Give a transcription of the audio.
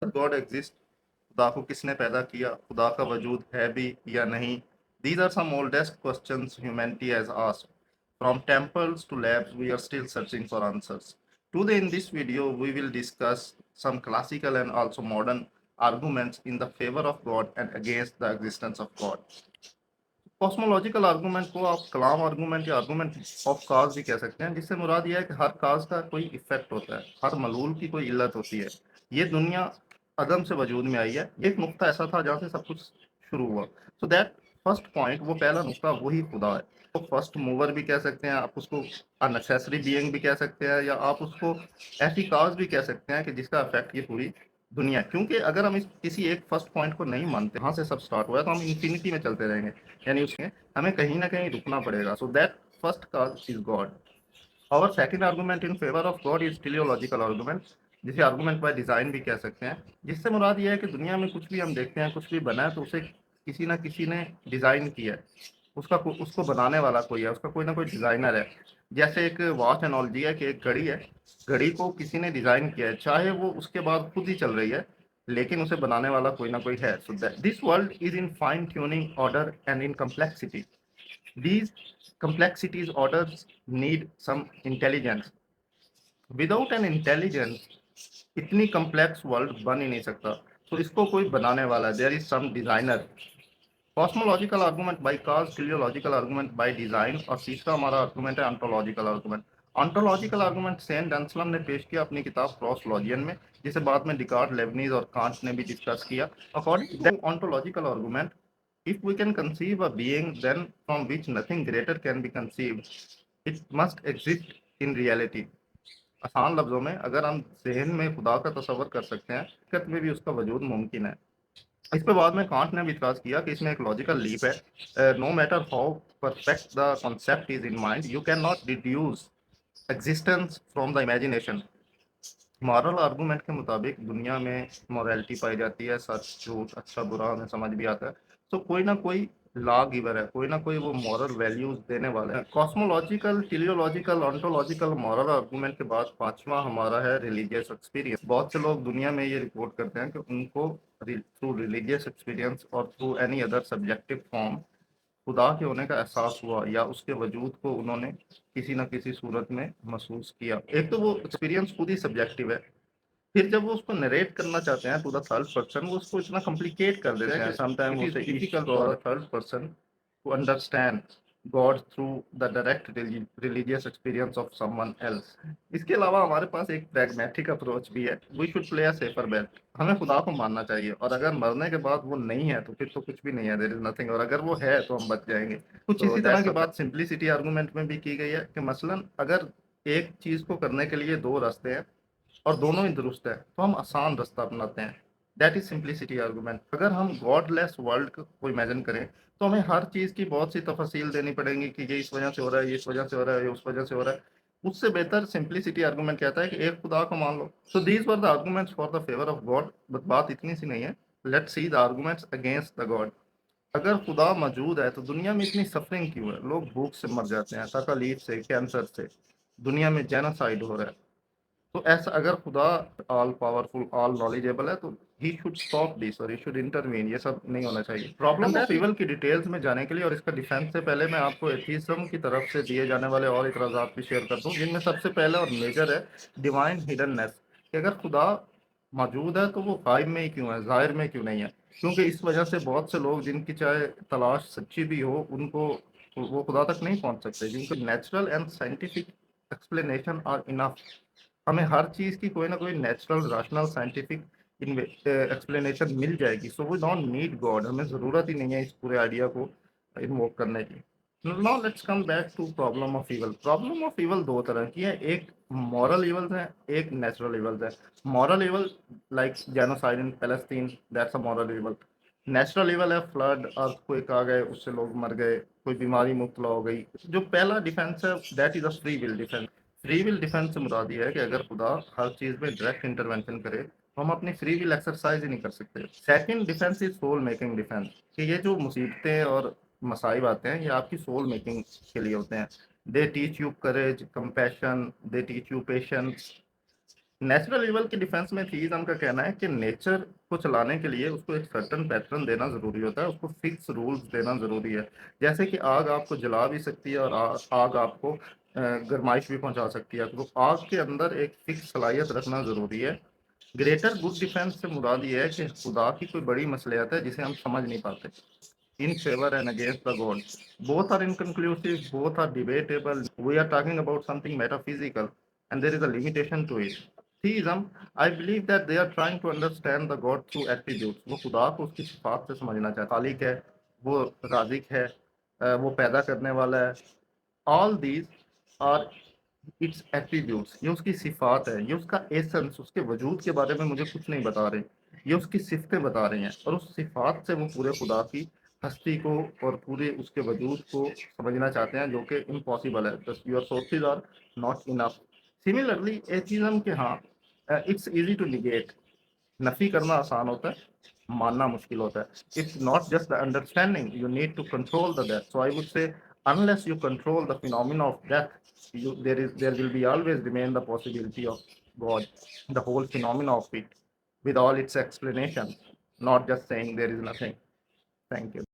God exist, खुदा को किसने पैदा किया, खुदा का वजूद है भी या नहीं? These are some oldest questions humanity has asked. From temples to labs, we are still searching for answers. Today in this video, we will discuss some classical and also modern arguments in the favor of God and against the existence of God. Cosmological argument को आप कलाम argument या argument of काज भी कह सकते हैं, जिससे मुराद यह है कि हर काज का कोई इफेक्ट होता है, हर मलूल की कोई इल्लत होती है। ये दुनिया अदम से वजूद में आई है, एक नुक्ता ऐसा था जहाँ से सब कुछ शुरू हुआ। सो दैट फर्स्ट पॉइंट, वो पहला नुक्ता वही खुदा है। तो फर्स्ट मूवर भी कह सकते हैं आप उसको, अननेसेसरी बीइंग भी कह सकते हैं, या आप उसको ऐसी काज भी कह सकते हैं कि जिसका इफेक्ट ये पूरी दुनिया है। क्योंकि अगर हम इस किसी एक फर्स्ट पॉइंट को नहीं मानते, यहाँ से सब स्टार्ट हुआ है, तो हम इन्फिनिटी में चलते रहेंगे, यानी उसमें हमें कहीं ना कहीं रुकना पड़ेगा। So that first cause is God. Our second argument in favour of God is teleological argument, जिसे आर्गुमेंट बाय डिजाइन भी कह सकते हैं, जिससे मुराद ये है कि दुनिया में कुछ भी हम देखते हैं, कुछ भी बना है, तो उसे किसी ना किसी ने डिजाइन किया है। उसको बनाने वाला कोई है, उसका कोई ना कोई डिजाइनर है। जैसे एक वॉच एनोलॉजी है कि एक घड़ी है, घड़ी को किसी ने डिजाइन किया है, चाहे वो उसके बाद खुद ही चल रही है, लेकिन उसे बनाने वाला कोई ना कोई है। So that this world is in fine tuning order and in complexity. These complexities orders need some intelligence. Without an intelligence, इतनी complex world बन ही नहीं सकता। तो इसको कोई बनाने वाला है, there is some designer. Cosmological argument by cause, teleological argument by design, और तीसरा हमारा आर्गूमेंट है ontological argument. Ontological argument Saint Anselm ने पेश किया अपनी किताब क्रॉसलॉजियन में, जिसे बाद में डिकार्ड, लेबनीज और कांट ने भी डिस्कस किया। According to ontological argument, if we can conceive a being then from which nothing greater can be conceived, it must exist in reality. आसान लफ्जों में, अगर हम जहन में खुदा का तस्वर कर सकते हैं, हकीकत में भी उसका वजूद मुमकिन है। इस पे बाद में कांट ने भी इतराज किया कि इसमें एक लॉजिकल लीप है। No matter how perfect the concept is in mind, you can not deduce existence from the imagination. Moral argument के मुताबिक दुनिया में मॉरलिटी पाई जाती है, सच झूठ अच्छा बुरा हमें समझ भी आता है। तो कोई ना कोई लॉ गिवर है, कोई ना कोई वो मॉरल वैल्यूज देने वाला है। Cosmological, teleological, ontological, moral argument के बाद पांचवा हमारा है रिलीजियस एक्सपीरियंस। बहुत से लोग दुनिया में ये रिपोर्ट करते हैं कि उनको थ्रू रिलीजियस एक्सपीरियंस और through any other subjective form खुदा के होने का एहसास हुआ, या उसके वजूद को उन्होंने किसी न किसी सूरत में महसूस किया। एक तो वो एक्सपीरियंस खुद ही सब्जेक्टिव है, फिर जब वो उसको नरेट करना चाहते हैं टू द थर्ड पर्सन, वो उसको इतना कॉम्प्लिकेट कर देते हैं, sometime it is difficult for the third person to understand God through the direct religious experience of someone else. इसके अलावा हमारे पास एक प्रैग्मेटिक अप्रोच भी है, we should play a safer bet. हमें खुदा को मानना चाहिए, और अगर मरने के बाद वो नहीं है तो फिर तो कुछ भी नहीं है, देयर इज नथिंग, और अगर वो है तो हम बच जाएंगे। कुछ इसी तरह की बात सिंप्लिसिटी आर्गूमेंट में भी की गई है कि मसलन अगर एक चीज को करने के लिए दो रास्ते हैं और दोनों ही दुरुस्त है, तो हम आसान रास्ता अपनाते हैं। That is simplicity argument. अगर हम गॉडलेस वर्ल्ड को इमेजिन करें, तो हमें हर चीज की बहुत सी तफसील देनी पड़ेगी कि ये इस वजह से हो रहा है, ये इस वजह से हो रहा है, ये उस वजह से हो रहा है। उससे बेहतर सिंप्लिसिटी आर्गूमेंट कहता है कि एक खुदा को मान लो। So these were the arguments for the favour of God. But बात इतनी सी नहीं है, let's see the arguments against the God. अगर खुदा मौजूद है तो दुनिया में इतनी सफरिंग क्यों है? लोग भूख से मर जाते हैं, तकलीफ से, कैंसर से, दुनिया में जेनोसाइड हो रहा है। तो ऐसा अगर खुदा ऑल पावरफुल, ऑल नॉलेजेबल है, तो ही शुड स्टॉप दिस और ही शुड इंटरवीन। ये सब नहीं होना चाहिए। प्रॉब्लम ऑफ इवल की डिटेल्स में जाने के लिए और इसका डिफेंस से पहले मैं आपको एथीज्म की तरफ से दिए जाने वाले और इतराज़ात भी शेयर करता हूँ, जिनमें सबसे पहले और मेजर है डिवाइन हिडननेस, कि अगर खुदा मौजूद है तो वो गायब में ही क्यों है, जाहिर में क्यों नहीं है? क्योंकि इस वजह से बहुत से लोग, जिनकी चाहे तलाश सच्ची भी हो, उनको वो खुदा तक नहीं पहुंच सकते, जिनको natural and scientific explanation are enough. हमें हर चीज़ की कोई ना कोई नेचुरल, रैशनल, साइंटिफिक एक्सप्लेनेशन मिल जाएगी। So we don't need God, हमें ज़रूरत ही नहीं है इस पूरे आइडिया को इन्वोक करने की। Now let's come back to problem of evil. Problem of evil दो तरह की है, एक मॉरल इवल्स है, एक नेचुरल इवल्स है। Moral evil like genocide in Palestine, that's a moral evil. Natural evil है फ्लड, अर्थक्वेक आ गए, उससे लोग मर गए, कोई बीमारी मुब्तला हो गई। जो पहला डिफेंस है, that is a free will defence. Free will defence से मुराद ये है कि अगर खुदा हर चीज में डायरेक्ट इंटरवेंशन करे, तो हम अपनी फ्री विल एक्सरसाइज ही नहीं कर सकते। Second defence is soul making defence, कि ये जो मुसीबतें और मसाइब आते हैं, ये आपकी सोल मेकिंग के लिए होते हैं। They teach you courage, compassion, they teach you patience, natural evil की डिफेंस में थीइज्म का कहना है कि नेचर को चलाने के लिए उसको एक सर्टेन पैटर्न देना ज़रूरी होता है, उसको फिक्स रूल्स देना ज़रूरी है। जैसे कि आग आपको जला भी सकती है और आग आपको गरमाइश भी पहुँचा सकती है, तो आग के अंदर एक फिक्स सलाहियत रखना ज़रूरी है। ग्रेटर गुड डिफेंस से मुराद ये है कि खुदा की कोई बड़ी मसलियत है जिसे हम समझ नहीं पाते। In favor and against the God. Both are inconclusive, both are debatable. We are talking about something metaphysical, and there is a limitation to it. Theism, I believe that they are trying to understand the God through attributes. वो खुदा को उसकी सिफात से समझना चाहता है, खालिक है, वो राजिक है, वो पैदा करने वाला है। All these are it's attributes, ये उसकी सिफात है, ये उसका एसेंस, उसके वजूद के बारे में मुझे कुछ नहीं बता रहे, ये उसकी सिफतें बता रही हैं और उस सिफात से वो पूरे खुदा की हस्ती को और पूरे उसके वजूद को समझना चाहते हैं, जो कि इम्पॉसिबल है। Just your sources are not enough. Similarly atheism के हाँ, इट्स इजी टू निगेट, नफी करना आसान होता है, मानना मुश्किल होता है। It's not just the understanding, you need to control the death. So I would say unless you control the phenomenon of death, there will be always remain the possibility of God, the whole phenomena of it, with all its explanations, not just saying there is nothing. Thank you.